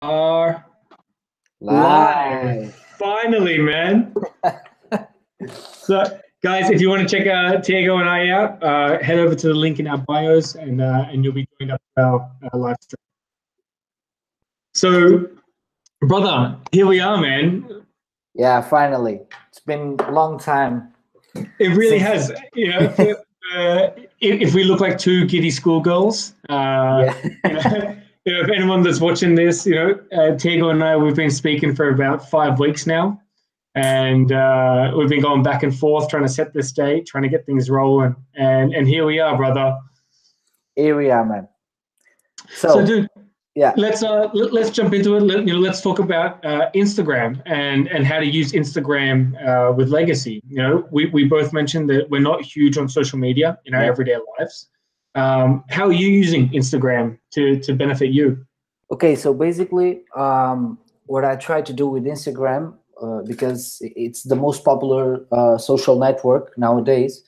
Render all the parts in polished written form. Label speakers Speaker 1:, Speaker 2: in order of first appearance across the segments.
Speaker 1: are
Speaker 2: live.
Speaker 1: Finally, man. So, guys, if you want to check Tiago and I out, head over to the link in our bios, and you'll be joined up for our live stream. So, brother, here we are, man.
Speaker 2: Yeah, finally. It's been a long time.
Speaker 1: It really has. You know, if we look like two giddy schoolgirls, if anyone that's watching this, Tiago and I, we've been speaking for about 5 weeks now, and we've been going back and forth trying to set this date, trying to get things rolling, and here we are, brother.
Speaker 2: Here we are, man.
Speaker 1: So dude,
Speaker 2: yeah,
Speaker 1: let's jump into it. Let's talk about Instagram and how to use Instagram with Legacy. We both mentioned that we're not huge on social media in our everyday lives. How are you using Instagram to benefit you?
Speaker 2: Okay, so basically, what I try to do with Instagram, because it's the most popular social network nowadays,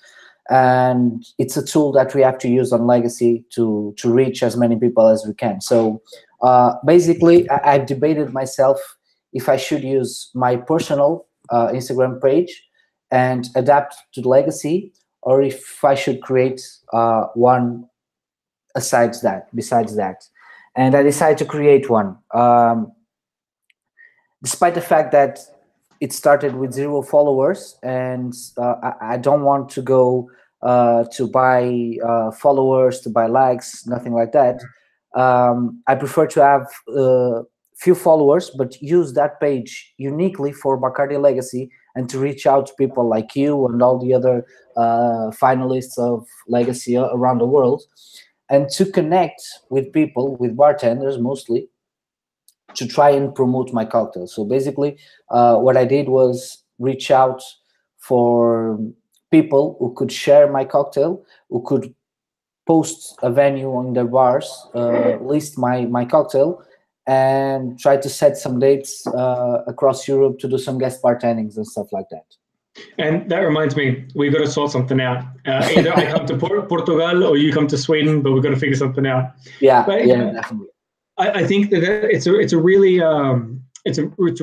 Speaker 2: and it's a tool that we have to use on Legacy to reach as many people as we can. So basically, I've debated myself if I should use my personal Instagram page and adapt to Legacy, or if I should create one besides that. And I decided to create one. Despite the fact that it started with 0 followers, and I don't want to go to buy followers, to buy likes, nothing like that. I prefer to have few followers, but use that page uniquely for Bacardi Legacy and to reach out to people like you and all the other finalists of Legacy around the world, and to connect with people, with bartenders mostly, to try and promote my cocktail. So basically, what I did was reach out for people who could share my cocktail, who could post a venue on their bars, list my cocktail, and try to set some dates across Europe to do some guest bartendings and stuff like that.
Speaker 1: And that reminds me, we've got to sort something out. Either I come to Portugal or you come to Sweden, but we've got to figure something out.
Speaker 2: Yeah, definitely.
Speaker 1: I think that it's a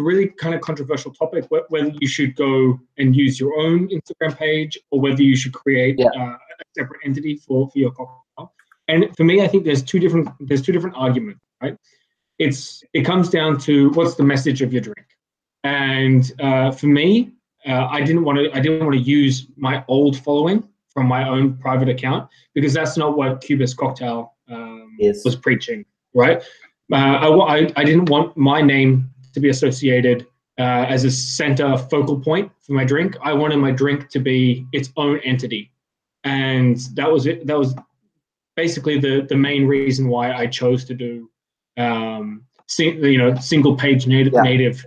Speaker 1: really kind of controversial topic, whether you should go and use your own Instagram page or whether you should create a separate entity for your cocktail. And for me, I think there's two different arguments, right? It comes down to what's the message of your drink. And for me, I didn't want to use my old following from my own private account, because that's not what CUBIST Cocktail was preaching, right? I didn't want my name to be associated as a center focal point for my drink. I wanted my drink to be its own entity, and that was it. That was basically the main reason why I chose to do single page native.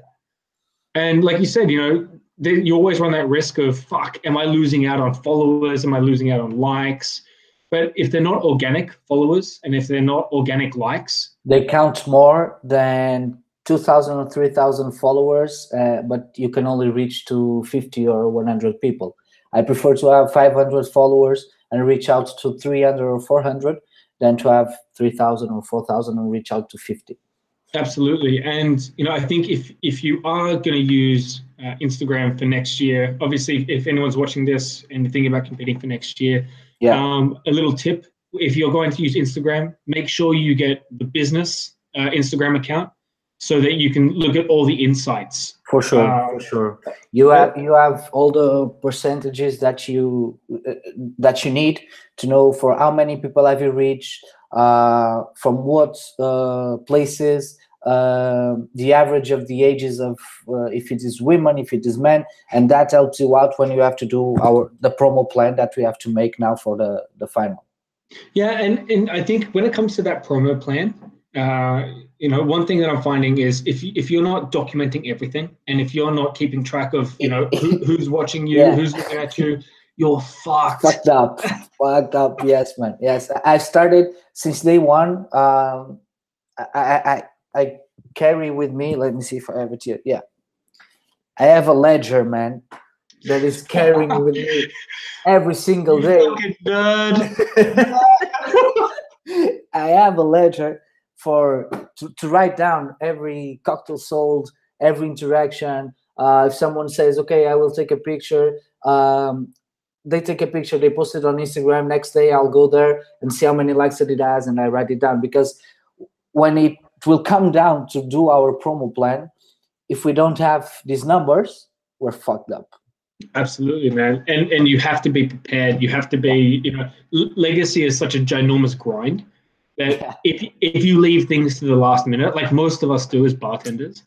Speaker 1: And like you said, you always run that risk of, fuck, am I losing out on followers? Am I losing out on likes? But if they're not organic followers and if they're not organic likes,
Speaker 2: they count more than 2,000 or 3,000 followers, but you can only reach to 50 or 100 people. I prefer to have 500 followers and reach out to 300 or 400 than to have 3,000 or 4,000 and reach out to 50.
Speaker 1: Absolutely. And, I think if you are going to use Instagram for next year, obviously, if anyone's watching this and thinking about competing for next year, a little tip: if you're going to use Instagram, make sure you get the business Instagram account so that you can look at all the insights.
Speaker 2: For sure. You have all the percentages that you need to know for how many people have you reached, from what places, the average of the ages of if it is women, if it is men, and that helps you out when you have to do the promo plan that we have to make now for the final.
Speaker 1: Yeah, and I think when it comes to that promo plan, one thing that I'm finding is if you're not documenting everything, and if you're not keeping track of who's watching you, who's looking at you, you're fucked.
Speaker 2: Fucked up. Yes, man. Yes, I started since day one. I carry with me. Let me see if I have it here. Yeah, I have a ledger, man, that is carrying with me every single day.
Speaker 1: Fucking nerd.
Speaker 2: I have a ledger to write down every cocktail sold, every interaction. If someone says, okay, I will take a picture, they take a picture, they post it on Instagram. Next day, I'll go there and see how many likes it has, and I write it down. Because when it will come down to do our promo plan, if we don't have these numbers, we're fucked up.
Speaker 1: Absolutely, man. And you have to be prepared. You have to be, legacy is such a ginormous grind that if you leave things to the last minute, like most of us do as bartenders,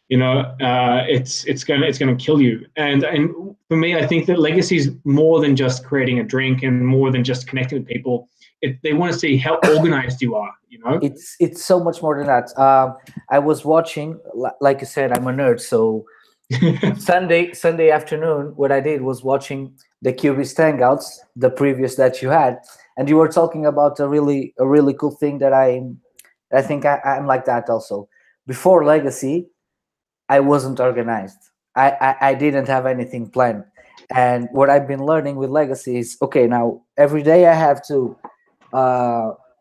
Speaker 1: it's gonna kill you. And for me, I think that legacy is more than just creating a drink and more than just connecting with people. They want to see how organized you are.
Speaker 2: It's so much more than that. I was watching, like you said, I'm a nerd, so Sunday afternoon, what I did was watching the CUBIST Hangouts, the previous that you had, and you were talking about a really cool thing that I think I'm like that also. Before Legacy, I wasn't organized. I didn't have anything planned. And what I've been learning with Legacy is, okay, now every day I have to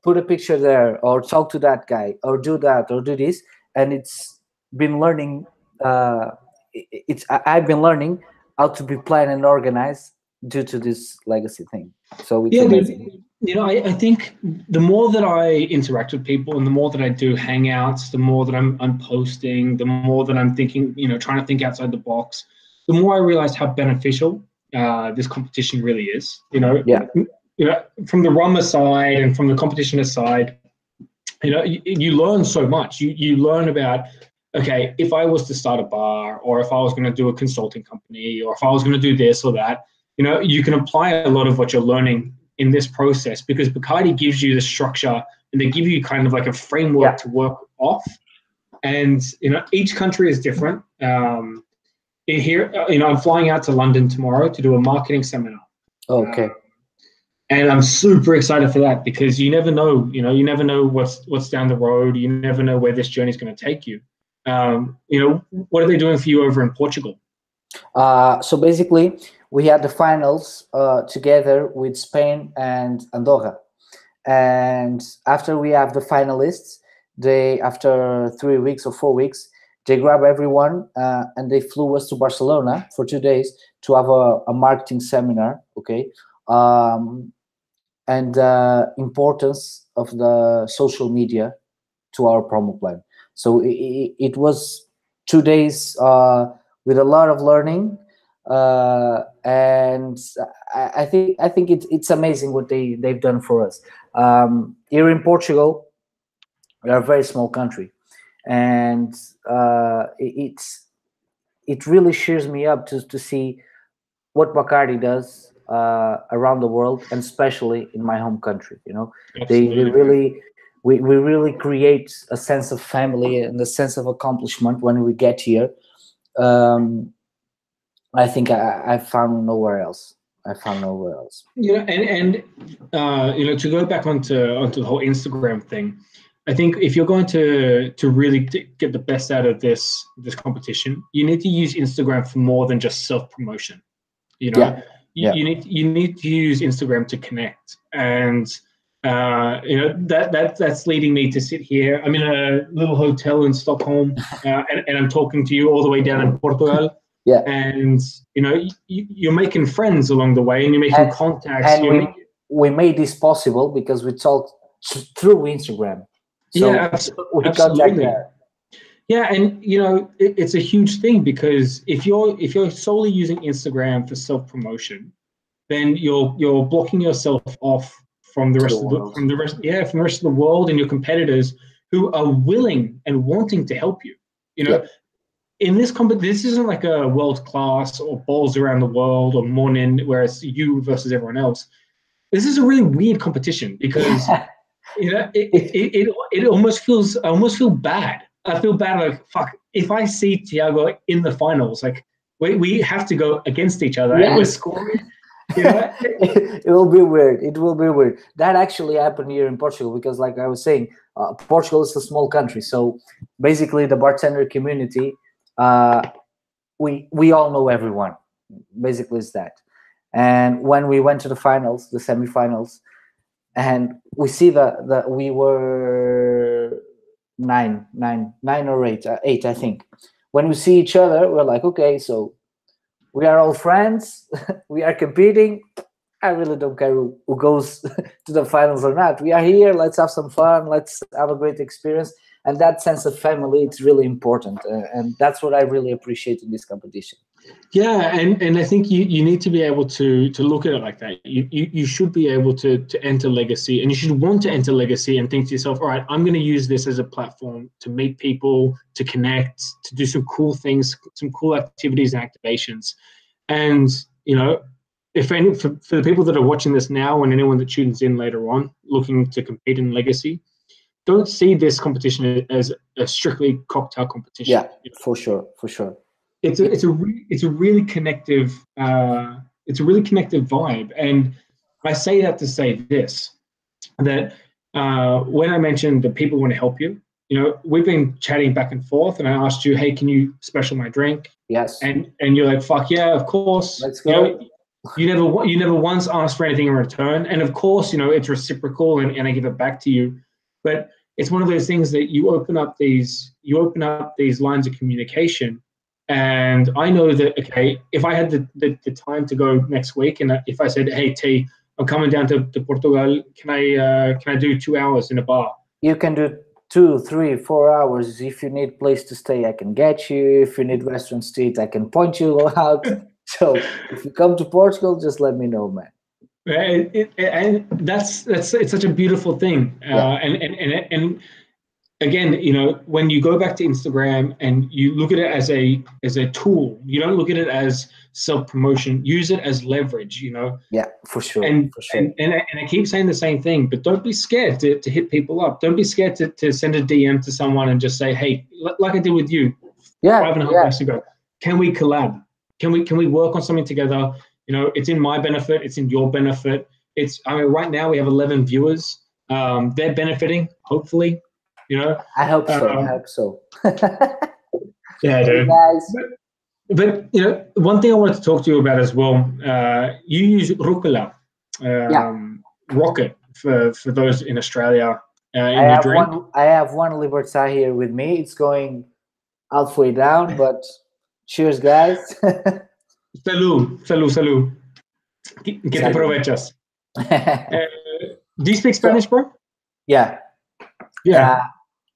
Speaker 2: put a picture there, or talk to that guy, or do that, or do this. And it's been learning, I've been learning how to be planned and organized due to this Legacy thing. So it's amazing.
Speaker 1: I think the more that I interact with people and the more that I do hangouts, the more that I'm posting, the more that I'm thinking, trying to think outside the box, the more I realize how beneficial this competition really is. From the rum aside and from the competition aside, you learn so much. You learn about, okay, if I was to start a bar, or if I was going to do a consulting company, or if I was going to do this or that, you can apply a lot of what you're learning in this process, because Bacardi gives you the structure and they give you kind of like a framework to work off. And, each country is different. Here, I'm flying out to London tomorrow to do a marketing seminar.
Speaker 2: Okay.
Speaker 1: And I'm super excited for that, because you never know, you never know what's down the road. You never know where this journey is going to take you. What are they doing for you over in Portugal?
Speaker 2: So basically, we had the finals together with Spain and Andorra. And after we have the finalists, after 3 weeks or 4 weeks, they grab everyone and they flew us to Barcelona for 2 days to have a marketing seminar, okay? And the importance of the social media to our promo plan. So it was 2 days with a lot of learning, and I think it's amazing what they've done for us. Here in Portugal, we are a very small country, and it really cheers me up to see what Bacardi does around the world, and especially in my home country. They really. We really create a sense of family and a sense of accomplishment when we get here. I think I found nowhere else.
Speaker 1: And to go back onto the whole Instagram thing, I think if you're going to really get the best out of this competition, you need to use Instagram for more than just self-promotion. You need to use Instagram to connect. And that's leading me to sit here. I'm in a little hotel in Stockholm, and I'm talking to you all the way down in Portugal.
Speaker 2: Yeah.
Speaker 1: And you're making friends along the way, and you're making contacts.
Speaker 2: And we made this possible because we talked through Instagram. So
Speaker 1: absolutely. Yeah, and it's a huge thing, because if you're solely using Instagram for self-promotion, then you're blocking yourself off from the rest of the world and your competitors who are willing and wanting to help you. In this this isn't like a world class or balls around the world or morning where it's you versus everyone else. This is a really weird competition, because it almost feels, I almost feel bad. I feel bad, like, fuck, if I see Tiago in the finals, like we have to go against each other and we're scoring.
Speaker 2: It will be weird. It will be weird. That actually happened here in Portugal, because, like I was saying, Portugal is a small country. So basically, the bartender community, we all know everyone. Basically, it's that. And when we went to the finals, the semifinals, and we see that we were nine or eight, I think. When we see each other, we're like, okay, so we are all friends. We are competing. I really don't care who goes to the finals or not. We are here. Let's have some fun. Let's have a great experience. And that sense of family, it's really important. And that's what I really appreciate in this competition.
Speaker 1: Yeah, and I think you need to be able to look at it like that. You should be able to enter Legacy, and you should want to enter Legacy and think to yourself, all right, I'm going to use this as a platform to meet people, to connect, to do some cool things, some cool activities and activations. And, you know, if any, for the people that are watching this now and anyone that tunes in later on looking to compete in Legacy, don't see this competition as a strictly cocktail competition.
Speaker 2: Yeah, for sure.
Speaker 1: It's a really connective vibe, and I say that to say this, that when I mentioned that people want to help you, you know, we've been chatting back and forth, and I asked you, hey, can you special my drink?
Speaker 2: Yes.
Speaker 1: And you're like, fuck yeah, of course.
Speaker 2: Let's go.
Speaker 1: You know, you never once asked for anything in return, and of course, you know, it's reciprocal, and I give it back to you. But it's one of those things that you open up these lines of communication. And I know that, okay, if I had the time to go next week, and if I said, hey, T, I'm coming down to Portugal, can I do 2 hours in a bar?
Speaker 2: You can do 2, 3, 4 hours. If you need place to stay, I can get you. If you need restaurants to eat, I can point you out. So if you come to Portugal, just let me know, man.
Speaker 1: And that's it's such a beautiful thing. And again, you know, when you go back to Instagram and you look at it as a tool, you don't look at it as self-promotion. Use it as leverage, you know.
Speaker 2: Yeah, for sure.
Speaker 1: And I keep saying the same thing, but don't be scared to hit people up. Don't be scared to send a DM to someone and just say, hey, like I did with you 5.5 weeks ago, can we collab? Can we work on something together? You know, it's in my benefit, it's in your benefit. I mean, right now we have 11 viewers. They're benefiting, hopefully. You know,
Speaker 2: I hope so.
Speaker 1: Yeah, dude.
Speaker 2: Guys.
Speaker 1: But you know, one thing I wanted to talk to you about as well. You use rucola, rocket for those in Australia. I
Speaker 2: have one Libertad here with me. It's going halfway down, but cheers, guys.
Speaker 1: Salud. Que te aprovechas. Do you speak Spanish, bro?
Speaker 2: Yeah.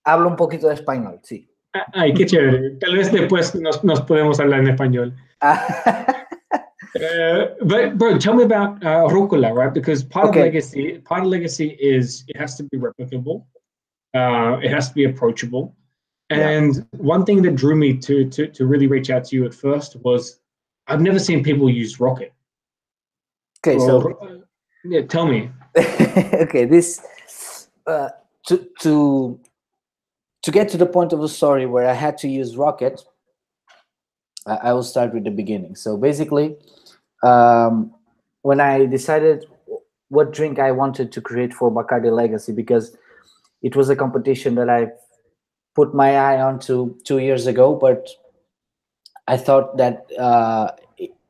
Speaker 2: Hablo un poquito de español, sí.
Speaker 1: Ay, qué chévere. Tal vez después nos podemos hablar en español. But bro, tell me about rucola, right? Because part of legacy is it has to be replicable. It has to be approachable. And one thing that drew me to really reach out to you at first was I've never seen people use rocket.
Speaker 2: Okay,
Speaker 1: tell me.
Speaker 2: Okay, this to get to the point of the story where I had to use rocket, I will start with the beginning. So basically, when I decided what drink I wanted to create for Bacardi Legacy, because it was a competition that I put my eye on 2 years ago, but I thought that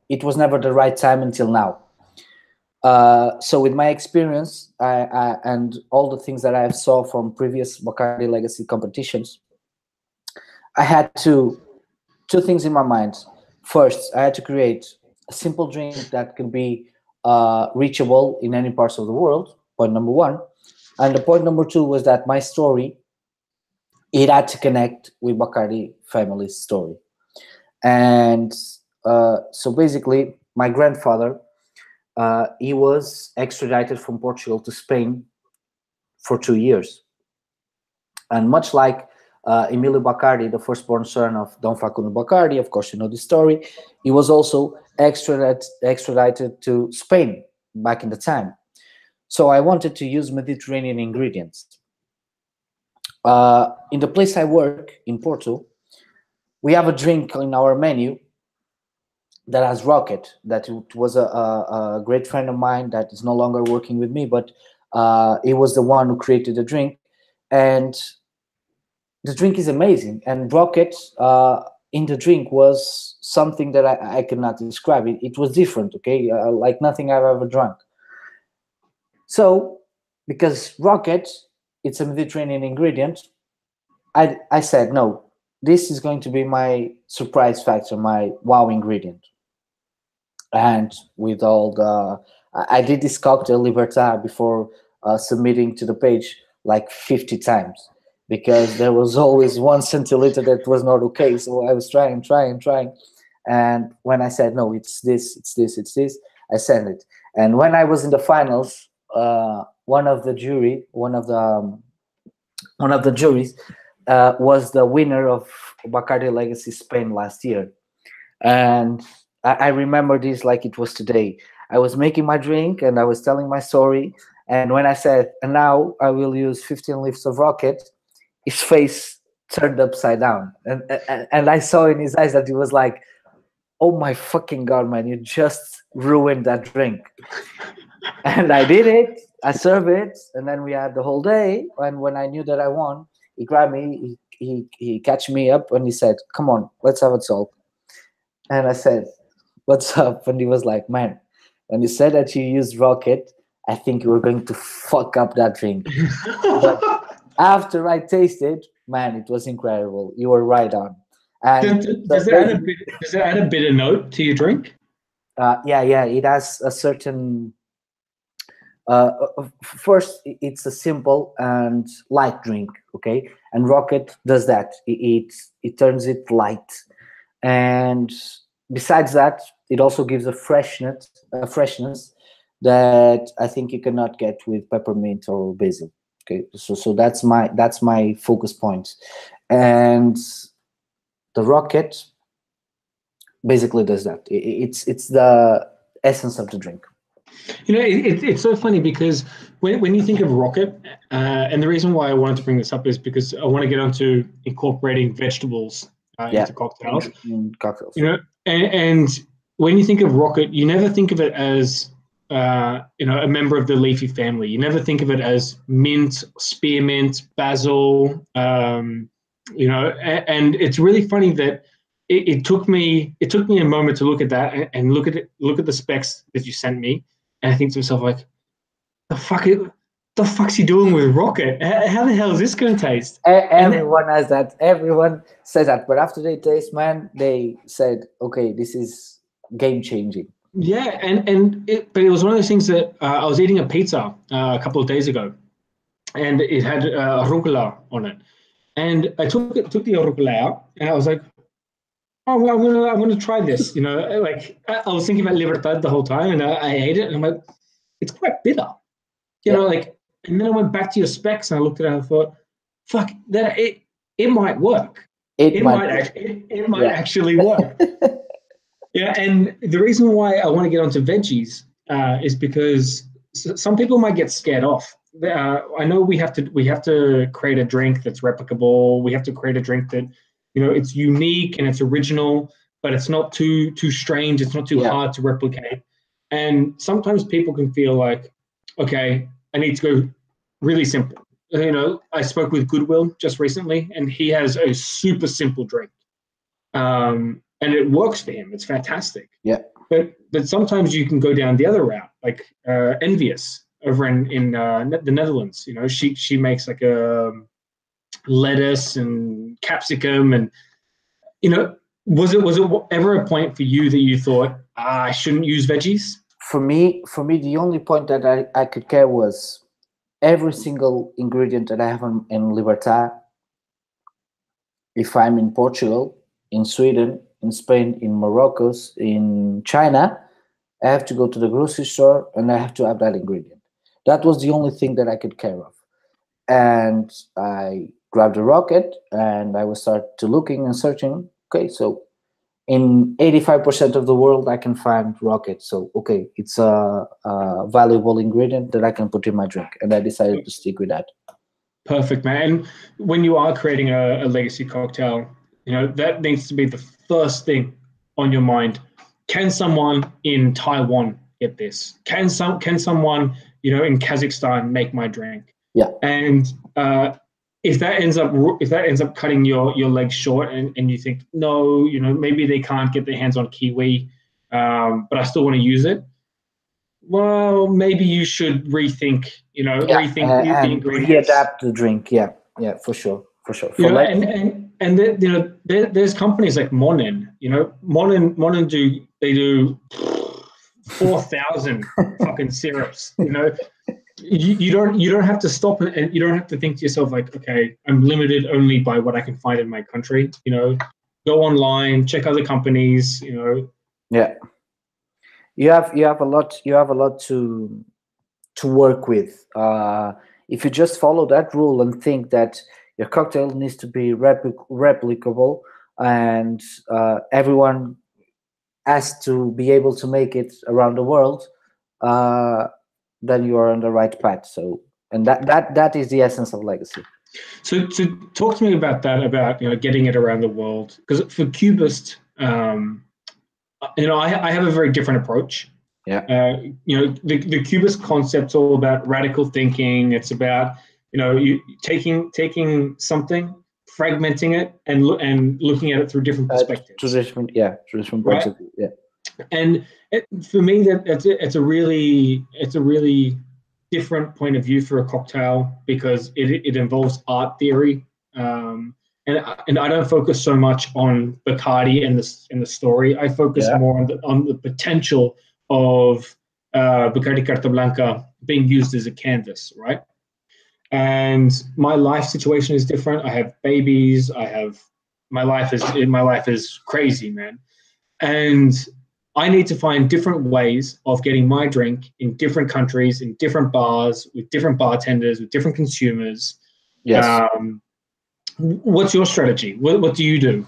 Speaker 2: it was never the right time until now. So with my experience and all the things that I saw from previous Bacardi Legacy competitions, I had two things in my mind. First, I had to create a simple drink that could be reachable in any parts of the world, point number one. And the point number two was that my story, it had to connect with Bacardi family's story. And so basically, my grandfather, he was extradited from Portugal to Spain for 2 years. And much like Emilio Bacardi, the firstborn son of Don Facundo Bacardi, of course you know the story, he was also extradited to Spain back in the time. So I wanted to use Mediterranean ingredients. In the place I work, in Porto, we have a drink in our menu that has rocket, that it was a great friend of mine that is no longer working with me, but he was the one who created the drink. And the drink is amazing. And rocket in the drink was something that I cannot describe. It was different, okay? Like nothing I've ever drunk. So, because rocket, it's a Mediterranean ingredient, I said, no, this is going to be my surprise factor, my wow ingredient. And with all the, I did this cocktail Libertad before submitting to the page like 50 times, because there was always 1 centiliter that was not okay. So I was trying. And when I said, no, it's this, I sent it. And when I was in the finals, one of the juries was the winner of Bacardi Legacy Spain last year. And I remember this like it was today. I was making my drink and I was telling my story. And when I said, and now I will use 15 leaves of rocket, his face turned upside down. And I saw in his eyes that he was like, oh my fucking God, man, you just ruined that drink. And I did it. I served it. And then we had the whole day. And when I knew that I won, he grabbed me, he catch me up and he said, come on, let's have a talk. And I said, what's up? And he was like, man, when you said that you used rocket, I think you were going to fuck up that drink. But after I tasted, man, it was incredible. You were right on. And
Speaker 1: does it add a bitter note to your drink?
Speaker 2: Yeah, it has a certain. First, it's a simple and light drink, okay? And rocket does that. It turns it light, and besides that, it also gives a freshness that I think you cannot get with peppermint or basil. Okay, so that's my focus point, and the rocket basically does that. It's the essence of the drink.
Speaker 1: You know, it's so funny because when you think of rocket, and the reason why I wanted to bring this up is because I want to get onto incorporating vegetables into cocktails.
Speaker 2: In cocktails.
Speaker 1: You know, and when you think of rocket, you never think of it as a member of the leafy family. You never think of it as mint, spearmint, basil. And it's really funny that it took me a moment to look at that and look at the specs that you sent me, and I think to myself like, the fuck's he doing with rocket? How the hell is this going to taste?
Speaker 2: Everyone has that. Everyone says that, but after they taste, man, they said, okay, this is game changing.
Speaker 1: Yeah, but it was one of those things that I was eating a pizza a couple of days ago, and it had arugula on it, and I took the arugula out, and I was like, oh, well, I'm gonna try this. You know, like I was thinking about Libertad the whole time, and I ate it, and I'm like, it's quite bitter. You know, like, and then I went back to your specs, and I looked at it, and I thought, fuck, that it might work. It might actually work. Yeah, and the reason why I want to get onto veggies is because some people might get scared off. I know we have to create a drink that's replicable. We have to create a drink that, it's unique and it's original, but it's not too strange. It's not too hard to replicate. And sometimes people can feel like, okay, I need to go really simple. I spoke with Goodwill just recently, and he has a super simple drink. And it works for him. It's fantastic.
Speaker 2: Yeah.
Speaker 1: But sometimes you can go down the other route, like Envious over in the Netherlands. She makes like a lettuce and capsicum, and was it ever a point for you that you thought I shouldn't use veggies?
Speaker 2: For me, the only point that I could care was every single ingredient that I have in Libertad. If I'm in Portugal, in Sweden, in Spain, in Morocco, in China, I have to go to the grocery store and I have to have that ingredient. That was the only thing that I could care of. And I grabbed a rocket and I will start to looking and searching. Okay, so in 85% of the world, I can find rocket. So, okay, it's a valuable ingredient that I can put in my drink. And I decided to stick with that.
Speaker 1: Perfect, man. And when you are creating a legacy cocktail, that needs to be the first thing on your mind. Can someone in Taiwan get this? Can someone, in Kazakhstan make my drink?
Speaker 2: Yeah.
Speaker 1: And if that ends up cutting your legs short, and you think, no, maybe they can't get their hands on kiwi, but I still want to use it. Well, maybe you should rethink, the ingredients.
Speaker 2: Readapt the drink. Yeah, for sure. for sure.
Speaker 1: You know, and you know, there's companies like Monin. You know, Monin do 4,000 fucking syrups. You know, you don't have to stop and you don't have to think to yourself like, okay, I'm limited only by what I can find in my country. You know, go online, check other companies. You know,
Speaker 2: yeah, you have a lot to work with. If you just follow that rule and think that your cocktail needs to be replicable and everyone has to be able to make it around the world, then you are on the right path. So, and that is the essence of legacy.
Speaker 1: So talk to me about that, about, you know, getting it around the world. Because for CUBIST, you know, I have a very different approach.
Speaker 2: Yeah.
Speaker 1: You know, the CUBIST concept's all about radical thinking. It's about, you know, you taking something, fragmenting it, and looking at it through different perspectives.
Speaker 2: Through different points of view. Yeah.
Speaker 1: And for me, it's a really different point of view for a cocktail, because it involves art theory, and I don't focus so much on Bacardi and the story. I focus more on the potential of Bacardi Carta Blanca being used as a canvas, right? And my life situation is different. I have babies. My life is crazy, man, and I need to find different ways of getting my drink in different countries, in different bars, with different bartenders, with different consumers.
Speaker 2: Yes.
Speaker 1: What's your strategy? What do you do?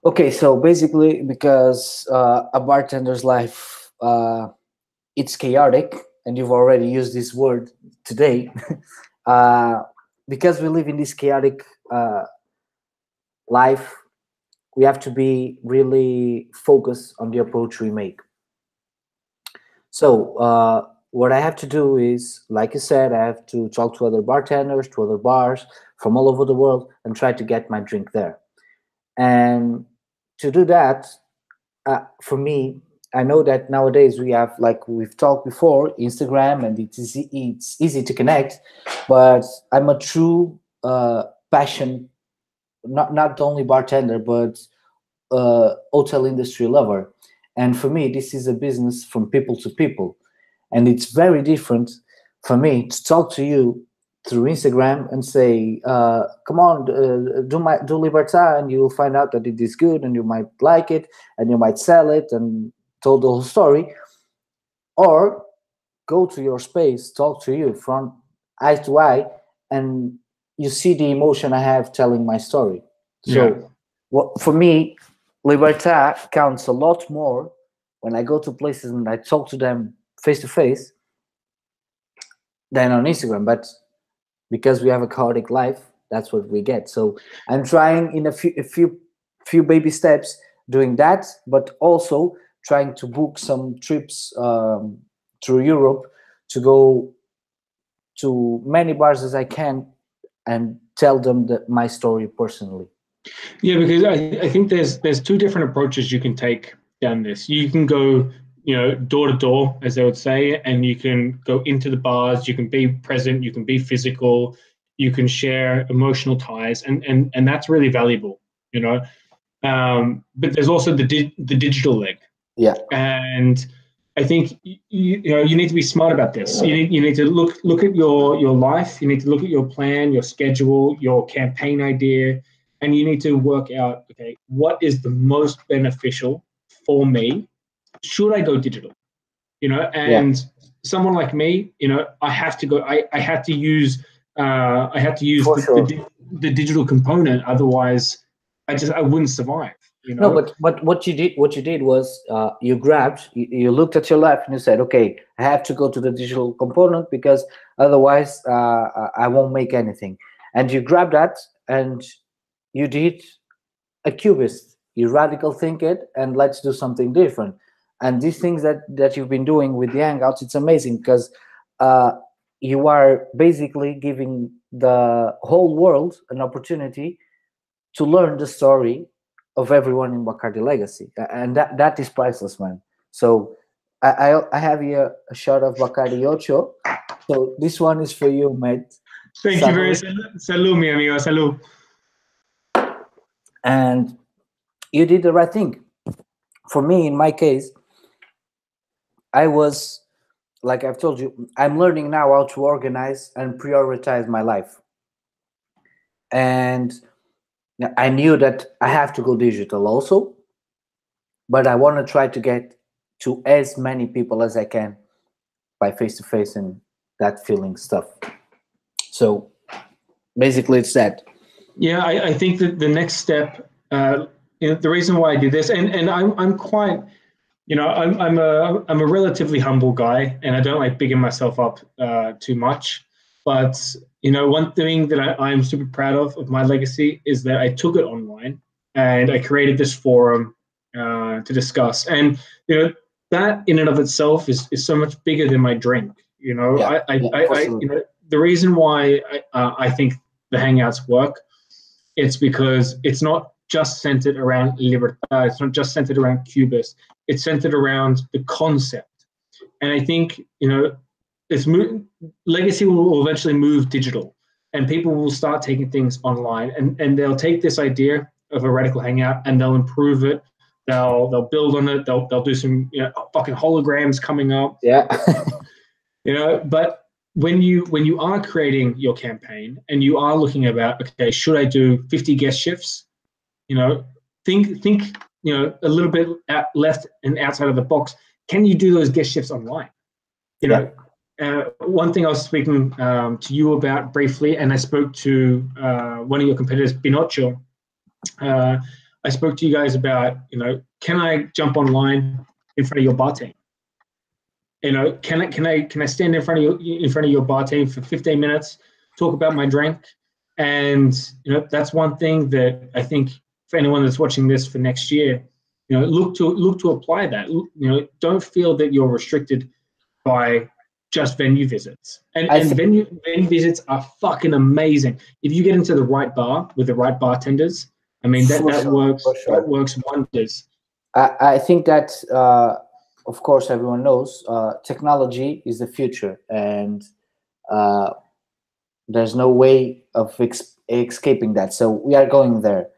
Speaker 2: Okay, so basically, because a bartender's life, it's chaotic, and you've already used this word today, because we live in this chaotic life, we have to be really focused on the approach we make. So what I have to do is, like you said, I have to talk to other bartenders, to other bars from all over the world, and try to get my drink there. And to do that, for me, I know that nowadays we have, like we've talked before, Instagram, and it's easy to connect, but I'm a true passion, not only bartender, but hotel industry lover. And for me, this is a business from people to people. And it's very different for me to talk to you through Instagram and say, come on, do Libertad, and you will find out that it is good, and you might like it, and you might sell it, and told the whole story. Or go to your space, talk to you from eye to eye, and you see the emotion I have telling my story. So for me, Libertad counts a lot more when I go to places and I talk to them face to face than on Instagram. But because we have a chaotic life, that's what we get. So I'm trying in a few baby steps doing that, but also trying to book some trips through Europe to go to many bars as I can and tell them my story personally.
Speaker 1: Yeah, because I think there's two different approaches you can take down this. You can go, you know, door to door, as they would say, and you can go into the bars. You can be present. You can be physical. You can share emotional ties, and that's really valuable, you know. But there's also the digital leg.
Speaker 2: Yeah.
Speaker 1: And I think you know, you need to be smart about this. You need to look at your life. You need to look at your plan, your schedule, your campaign idea, and you need to work out, okay, what is the most beneficial for me? Should I go digital? You know, and someone like me, you know, I have to go. I have to use the digital component. Otherwise, I wouldn't survive. You know?
Speaker 2: No, but what you did was you looked at your life and you said, okay, I have to go to the digital component because otherwise I won't make anything. And you grabbed that and you did a CUBIST. You radical think it and let's do something different. And these things that you've been doing with the Hangouts, it's amazing because you are basically giving the whole world an opportunity to learn the story of everyone in Bacardi Legacy, and that is priceless, man. So I have here a shot of Bacardi 8. So this one is for you, mate.
Speaker 1: Thank you very much. Salud, mi amigo. Salud.
Speaker 2: And you did the right thing. For me, in my case, I was, like I've told you, I'm learning now how to organize and prioritize my life. And I knew that I have to go digital also, but I want to try to get to as many people as I can by face-to-face and that feeling stuff. So basically it's that.
Speaker 1: Yeah, I think that the next step, the reason why I did this, and I'm quite, I'm a relatively humble guy, and I don't like bigging myself up too much. But one thing that I'm super proud of my legacy is that I took it online and I created this forum to discuss. And that in and of itself is so much bigger than my drink. The reason why I think the Hangouts work, it's because it's not just centered around Libertad. It's not just centered around CUBIST. It's centered around the concept. And I think, legacy will eventually move digital, and people will start taking things online, and they'll take this idea of a radical hangout and they'll improve it. They'll build on it. They'll do some fucking holograms coming up.
Speaker 2: Yeah.
Speaker 1: But when you are creating your campaign and you are looking about, okay, should I do 50 guest shifts? Think a little bit left and outside of the box. Can you do those guest shifts online? One thing I was speaking to you about briefly, and I spoke to one of your competitors, Pinocho. I spoke to you guys about, can I jump online in front of your bar team? Can I stand in front of your bar team for 15 minutes, talk about my drink? And that's one thing that I think for anyone that's watching this for next year, look to apply that. Don't feel that you're restricted by just venue visits. And venue visits are fucking amazing. If you get into the right bar with the right bartenders, I mean that works wonders.
Speaker 2: I think that of course everyone knows technology is the future, and there's no way of escaping that. So we are going there.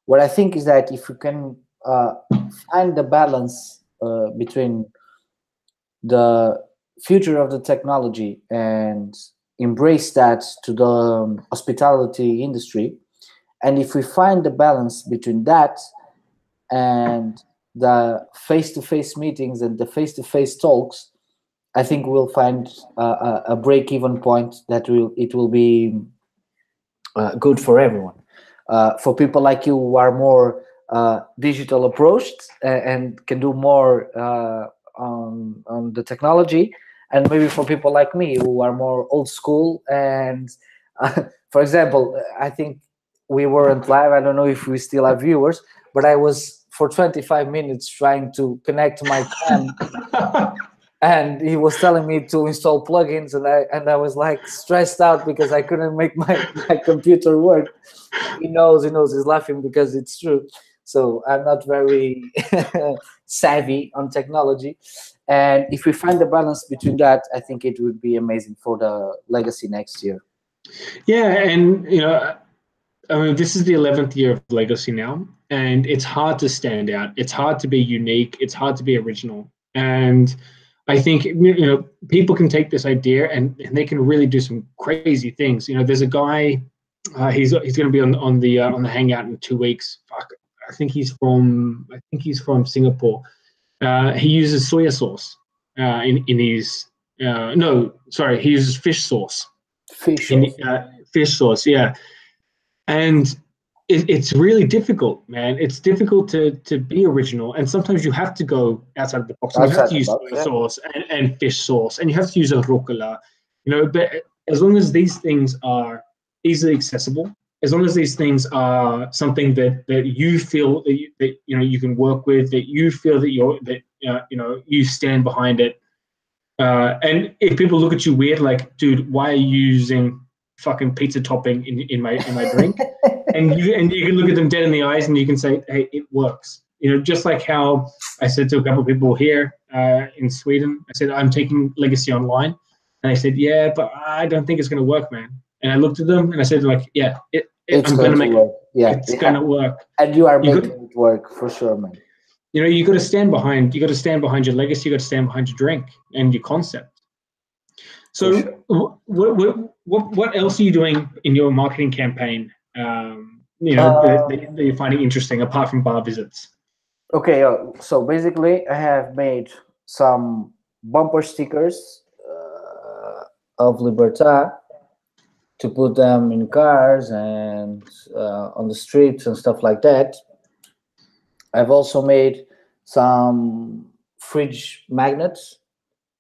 Speaker 2: What I think is that if you can find the balance between the future of the technology and embrace that to the hospitality industry, and if we find the balance between that and the face-to-face meetings and the face-to-face talks, I think we'll find a break-even point that it will be good for everyone. For people like you who are more digital approached and can do more on the technology, and maybe for people like me who are more old school. And for example, I think we weren't live. I don't know if we still have viewers, but I was for 25 minutes trying to connect to my cam. And he was telling me to install plugins, and I was like stressed out because I couldn't make my computer work. He knows, he's laughing because it's true. So I'm not very savvy on technology. And if we find the balance between that, I think it would be amazing for the legacy next year.
Speaker 1: Yeah, and I mean, this is the 11th year of legacy now, and it's hard to stand out. It's hard to be unique. It's hard to be original. And I think people can take this idea and they can really do some crazy things. There's a guy. He's going to be on the Hangout in 2 weeks. Fuck, I think he's from Singapore. He uses soya sauce in his. No, sorry, he uses fish sauce. Fish sauce, yeah. And it's really difficult, man. It's difficult to be original, and sometimes you have to go outside of the box. You have to use soy sauce and fish sauce, and you have to use a rucola. But as long as these things are easily accessible, as long as these things are something that you feel that you can work with, that you feel that you stand behind it, and if people look at you weird, like, dude, why are you using fucking pizza topping in my drink? and you can look at them dead in the eyes and you can say, hey, it works. Just like how I said to a couple of people here in Sweden, I said, I'm taking legacy online. And I said, yeah, but I don't think it's going to work, man. And I looked at them and I said, like, yeah,
Speaker 2: It's
Speaker 1: I'm
Speaker 2: going
Speaker 1: gonna
Speaker 2: to
Speaker 1: make
Speaker 2: work. Yeah,
Speaker 1: it's gonna work.
Speaker 2: And you are
Speaker 1: You
Speaker 2: making
Speaker 1: got,
Speaker 2: it work for sure, man.
Speaker 1: you know, you got to stand behind. You got to stand behind your legacy. You got to stand behind your drink and your concept. So,
Speaker 2: Sure.
Speaker 1: what else are you doing in your marketing campaign? You know, that you're finding interesting apart from bar visits.
Speaker 2: Okay, so basically, I have made some bumper stickers of Libertad to put them in cars and on the streets and stuff like that. I've also made some fridge magnets.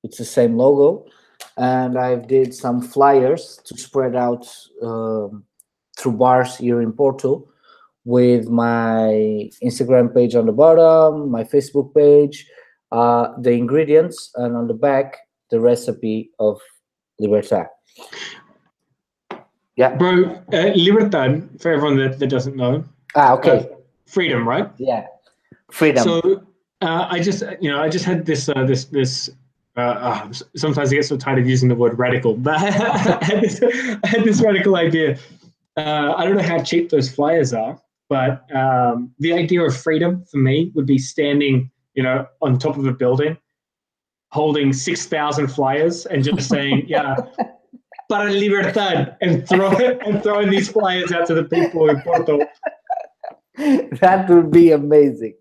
Speaker 2: It's the same logo, and I did some flyers to spread out through bars here in Porto, with my Instagram page on the bottom, my Facebook page, the ingredients, and on the back the recipe of Libertad. Yeah,
Speaker 1: bro. Libertad, for everyone that doesn't know.
Speaker 2: Okay.
Speaker 1: Freedom, right?
Speaker 2: Yeah, freedom.
Speaker 1: So I just had this sometimes I get so tired of using the word radical, but I had this radical idea. I don't know how cheap those flyers are, but the idea of freedom for me would be standing, you know, on top of a building, holding 6,000 flyers and just saying, yeah, para libertad, and throwing these flyers out to the people in Porto.
Speaker 2: That would be amazing.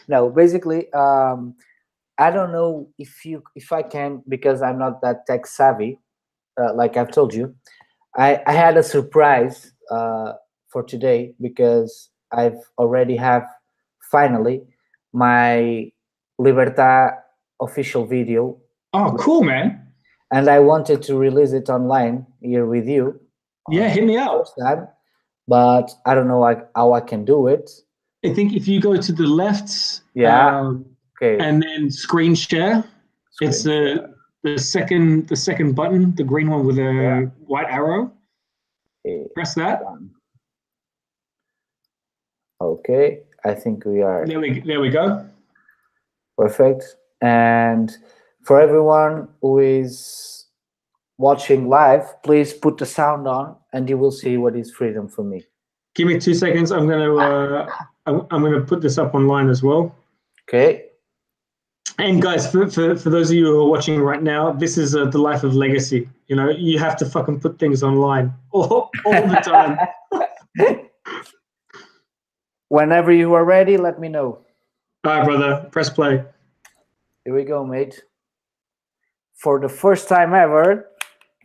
Speaker 2: No, basically, I don't know if I can, because I'm not that tech savvy. Like I've told you, I had a surprise for today, because I've already have finally my Libertad official video.
Speaker 1: Oh, cool, man.
Speaker 2: And I wanted to release it online here with you.
Speaker 1: Yeah, hit me up.
Speaker 2: First time, but I don't know how I can do it.
Speaker 1: I think if you go to the left,
Speaker 2: Okay,
Speaker 1: and then screen share, it's the second button, the green one with a white arrow.
Speaker 2: Okay.
Speaker 1: Press that.
Speaker 2: Okay, I think we are.
Speaker 1: There we go.
Speaker 2: Perfect. And for everyone who is watching live, please put the sound on, and you will see what is freedom for me.
Speaker 1: Give me 2 seconds. I'm gonna put this up online as well.
Speaker 2: Okay.
Speaker 1: And guys, for those of you who are watching right now, this is the life of legacy. You know, you have to fucking put things online all the time.
Speaker 2: Whenever you are ready, let me know.
Speaker 1: All right, brother. Press play.
Speaker 2: Here we go, mate. For the first time ever,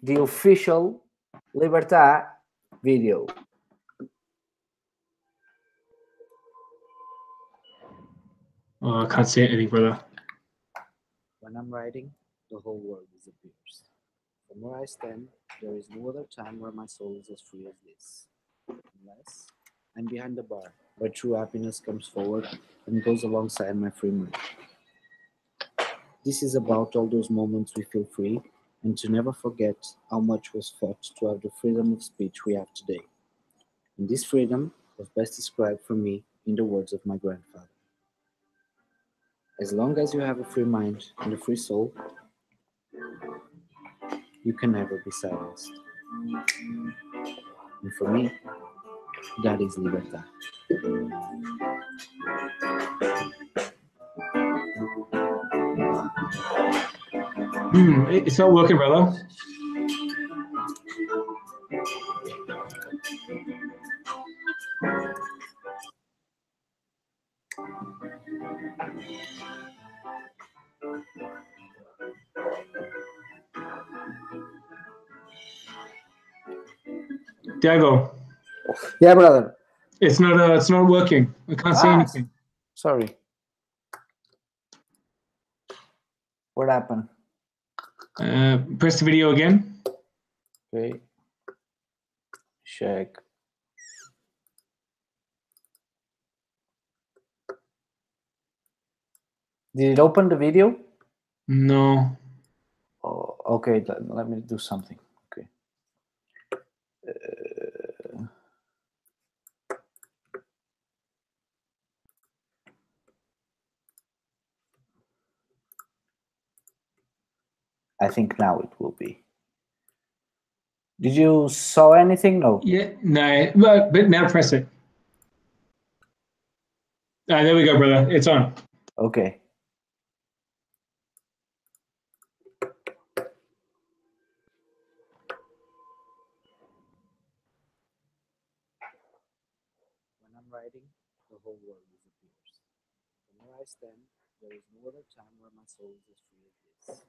Speaker 2: the official Libertad video.
Speaker 1: Oh, I can't see anything, brother.
Speaker 2: When I'm writing, the whole world disappears. From where I stand, there is no other time where my soul is as free as this. Unless I'm behind the bar, where true happiness comes forward and goes alongside my free mind. This is about all those moments we feel free, and to never forget how much was fought to have the freedom of speech we have today. And this freedom was best described for me in the words of my grandfather. As long as you have a free mind and a free soul, you can never be silenced. And for me, that is Libertad.
Speaker 1: It's not working, brother. Tiago.
Speaker 2: Yeah, brother.
Speaker 1: It's not working. I can't see anything.
Speaker 2: Sorry. What happened?
Speaker 1: Press the video again.
Speaker 2: Okay. Check. Did it open the video?
Speaker 1: No.
Speaker 2: Oh, okay. Let me do something. Okay. I think now it will be. Did you saw anything? No.
Speaker 1: Yeah, no, but now press it. There we go, brother. It's on.
Speaker 2: Okay. When I'm writing, the whole world disappears. From where I stand, there is no other time where my soul is as free as this.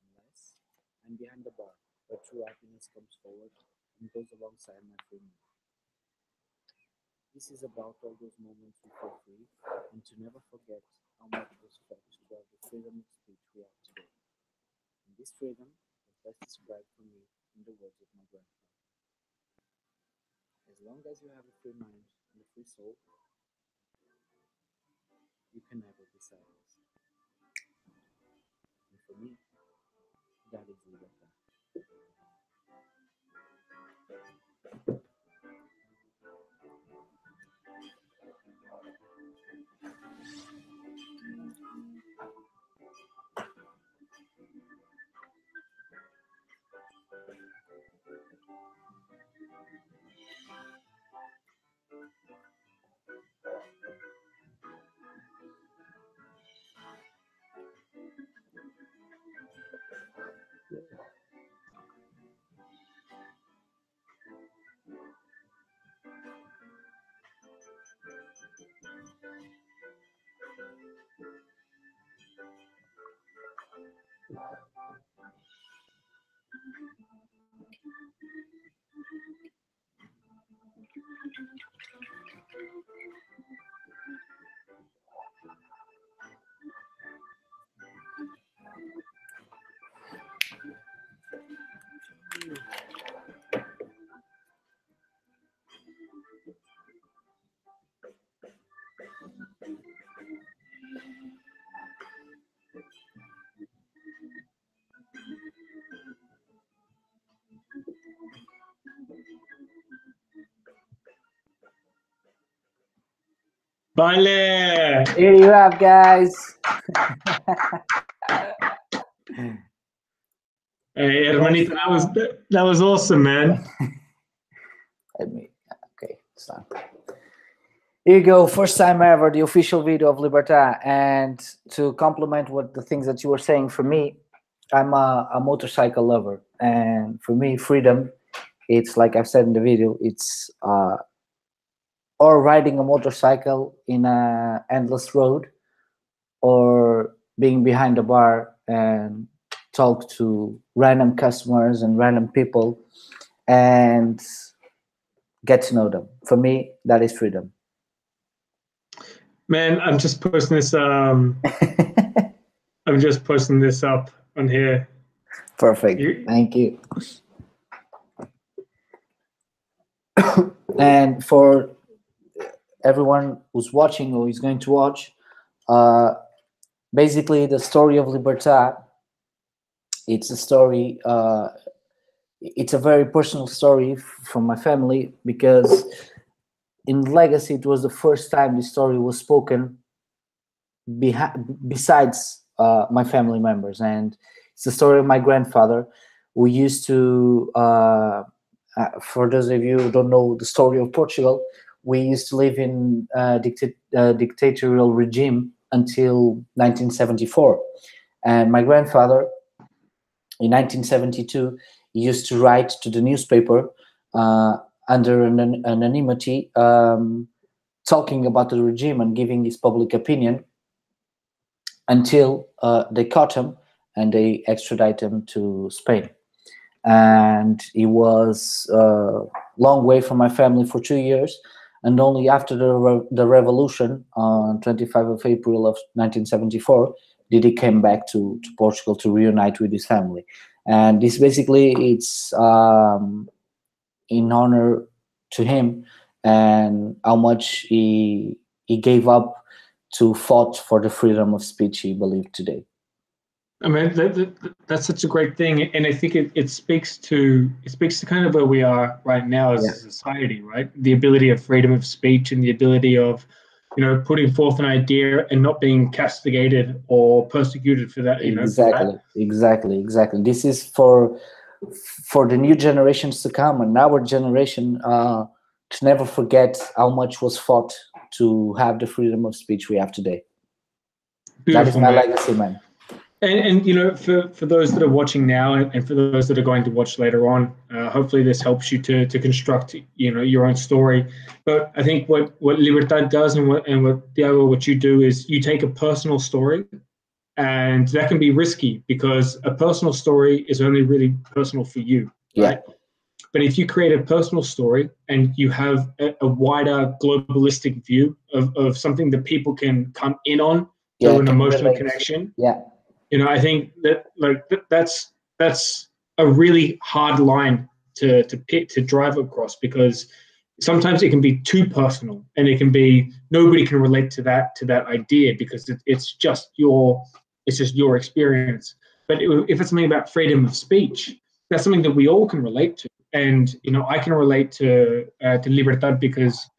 Speaker 2: Unless I'm behind the bar, where true happiness comes forward and goes alongside my free mood. This is about all those moments we feel free, and to never forget how much was fetched to have the freedom of speech we have today. And this freedom was best described for me in the words of my grandfather. As long as you have a free mind and a free soul, you can never be silenced. And for me, that is Libertad.
Speaker 1: Vale.
Speaker 2: Here you have, guys.
Speaker 1: Hey, hermanito, that was awesome, man.
Speaker 2: Okay, it's done. Here you go, first time ever, the official video of Libertad. And to complement what the things that you were saying, for me, I'm a motorcycle lover, and for me, freedom, it's like I've said in the video, it's or riding a motorcycle in a endless road, or being behind a bar and talk to random customers and random people and get to know them. For me, that is freedom.
Speaker 1: Man, I'm just posting this. I'm just posting this up on here.
Speaker 2: Perfect. Thank you. And for everyone who's watching or is going to watch, basically the story of Libertad, it's a story, it's a very personal story from my family, because in Legacy, it was the first time the story was spoken besides my family members. And it's the story of my grandfather, who used to, for those of you who don't know the story of Portugal, we used to live in a dictatorial regime until 1974. And my grandfather, in 1972, he used to write to the newspaper under anonymity, talking about the regime and giving his public opinion, until they caught him and they extradited him to Spain. And he was a long way from my family for 2 years, and only after the revolution on 25 of April of 1974 did he came back to Portugal to reunite with his family. And this basically, it's in honor to him and how much he gave up to fought for the freedom of speech he believed today.
Speaker 1: I mean, that's such a great thing, and I think it speaks to kind of where we are right now as a society, right? The ability of freedom of speech and the ability of, putting forth an idea and not being castigated or persecuted for that.
Speaker 2: Exactly. This is for for the new generations to come and our generation to never forget how much was fought to have the freedom of speech we have today. Beautiful, that is my legacy, man.
Speaker 1: And you know, for those that are watching now, and for those that are going to watch later on, hopefully this helps you to construct, you know, your own story. But I think what Libertad does, and what Tiago, what you do, is you take a personal story, and that can be risky because a personal story is only really personal for you, right? Yeah. But if you create a personal story and you have a wider globalistic view of something that people can come in on through an emotional connection, you know, I think that that's a really hard line to drive across, because sometimes it can be too personal, and it can be nobody can relate to that idea because it's just your experience. But if it's something about freedom of speech, that's something that we all can relate to. And, you know, I can relate to Libertad because,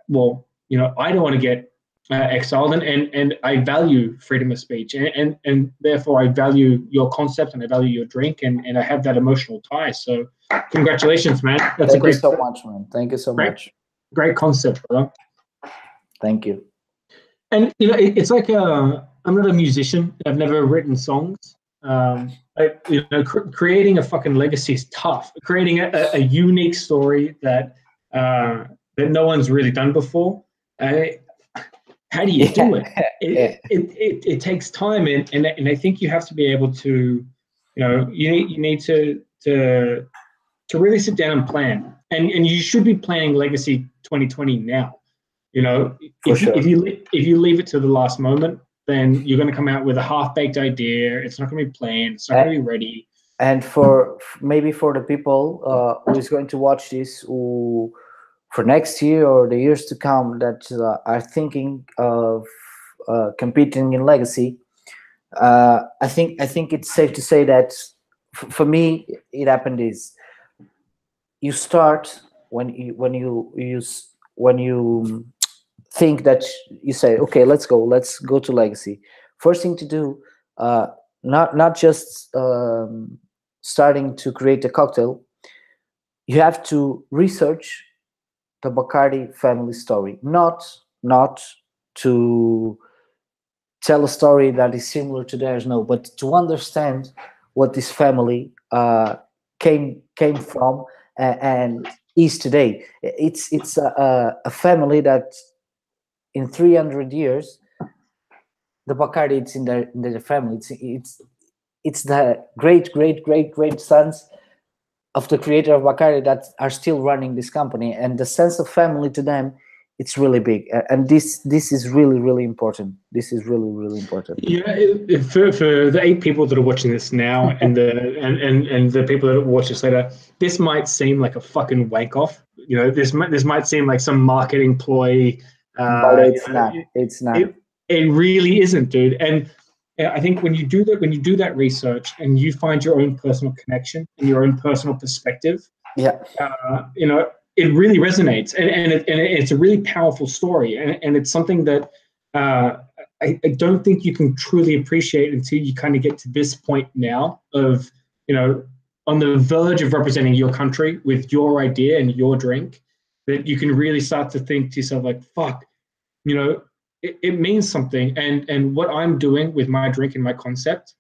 Speaker 1: well, you know, I don't want to get exiled, and I value freedom of speech, and therefore I value your concept, and I value your drink, and I have that emotional tie. So congratulations, man.
Speaker 2: Thank you so much, man. Thank you so much.
Speaker 1: Great concept, brother.
Speaker 2: Thank you.
Speaker 1: And, you know, it's like I'm not a musician. I've never written songs. You know, creating a fucking legacy is tough. Creating a unique story that no one's really done before. How do you do it? It takes time, and I think you have to be able to, you know, you need to really sit down and plan, and you should be planning Legacy 2020 now. You know, if you leave it to the last moment, then you're going to come out with a half-baked idea. It's not going to be planned. It's not going to be ready.
Speaker 2: And maybe for the people who is going to watch this, who for next year or the years to come, that are thinking of competing in Legacy, I think it's safe to say that for me, it happened is you start when you think that you say, okay, let's go to Legacy. First thing to do, not just starting to create a cocktail, you have to research the Bacardi family story, not to tell a story that is similar to theirs, no, but to understand what this family came from and is today. It's a family that in 300 years, the Bacardi, it's in their family. It's the great sons of the creator of Bacardi that are still running this company, and the sense of family to them, it's really big. And this is really important. This is really important.
Speaker 1: Yeah, for the 8 people that are watching this now, and the people that will watch this later, this might seem like a fucking wake off. You know, this might seem like some marketing ploy.
Speaker 2: But it's not. It's not.
Speaker 1: It really isn't, dude. And I think when you do that research and you find your own personal connection and your own personal perspective, you know, it really resonates, and it's a really powerful story, and it's something that I don't think you can truly appreciate until you kind of get to this point now of, you know, on the verge of representing your country with your idea and your drink, that you can really start to think to yourself like, fuck, you know, it means something, and what I'm doing with my drink and my concept,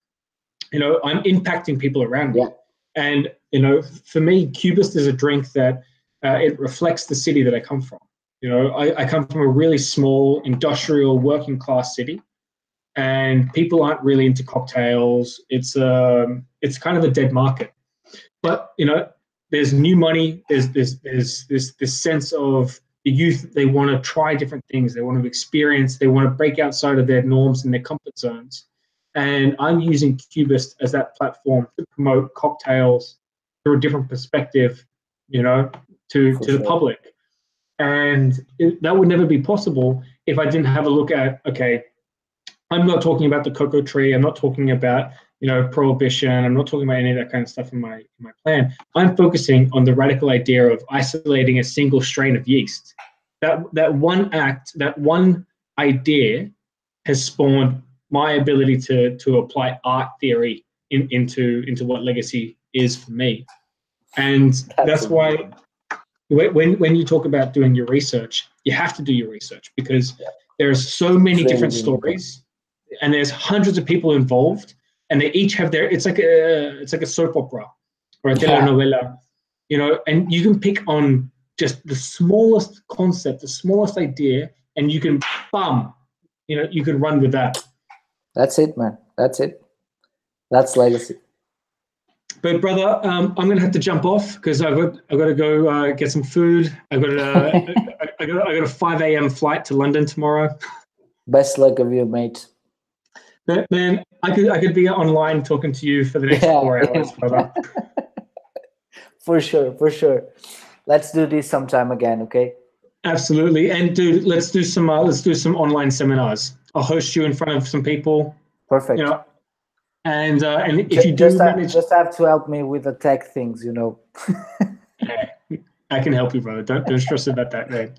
Speaker 1: you know, I'm impacting people around me. And, you know, for me, CUBIST is a drink that it reflects the city that I come from. You know, I come from a really small industrial working class city, and people aren't really into cocktails. It's kind of a dead market. But, you know, there's new money. There's this sense of the youth. They want to try different things. They want to experience. They want to break outside of their norms and their comfort zones. And I'm using CUBIST as that platform to promote cocktails through a different perspective, you know, to the public. And that would never be possible if I didn't have a look at, okay, I'm not talking about the cocoa tree. I'm not talking about, you know, prohibition. I'm not talking about any of that kind of stuff in my plan. I'm focusing on the radical idea of isolating a single strain of yeast. That one act, that one idea has spawned my ability to apply art theory into what Legacy is for me. And that's why when you talk about doing your research, you have to do your research, because there's so many different stories, and there's hundreds of people involved, and they each have their, it's like a soap opera or a telenovela, you know, and you can pick on just the smallest concept, the smallest idea, and you can, you know, you can run with that.
Speaker 2: That's it, man. That's it. That's legacy.
Speaker 1: But brother, I'm gonna have to jump off because I've got to go get some food. I got a 5 a.m. flight to London tomorrow.
Speaker 2: Best luck of you, mate.
Speaker 1: But man, I could be online talking to you for the next 4 hours, brother.
Speaker 2: For sure. Let's do this sometime again, okay?
Speaker 1: Absolutely. And dude, let's do some online seminars. I'll host you in front of some people.
Speaker 2: Perfect.
Speaker 1: You know, and if you do manage,
Speaker 2: just have to help me with the tech things, you know.
Speaker 1: Yeah, I can help you, brother. Don't stress about that, man.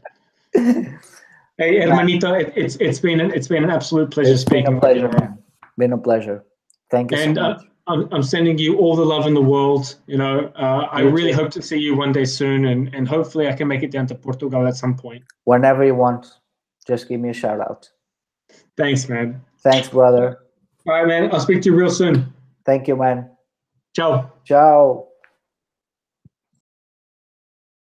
Speaker 1: Hey, hermanito, it's been an absolute pleasure speaking with you, man.
Speaker 2: Been a pleasure. Thank you so much.
Speaker 1: I'm sending you all the love in the world. You know, I really hope to see you one day soon, and hopefully I can make it down to Portugal at some point.
Speaker 2: Whenever you want, just give me a shout out.
Speaker 1: Thanks, man.
Speaker 2: Thanks, brother.
Speaker 1: All right, man. I'll speak to you real soon.
Speaker 2: Thank you, man.
Speaker 1: Ciao.
Speaker 2: Ciao.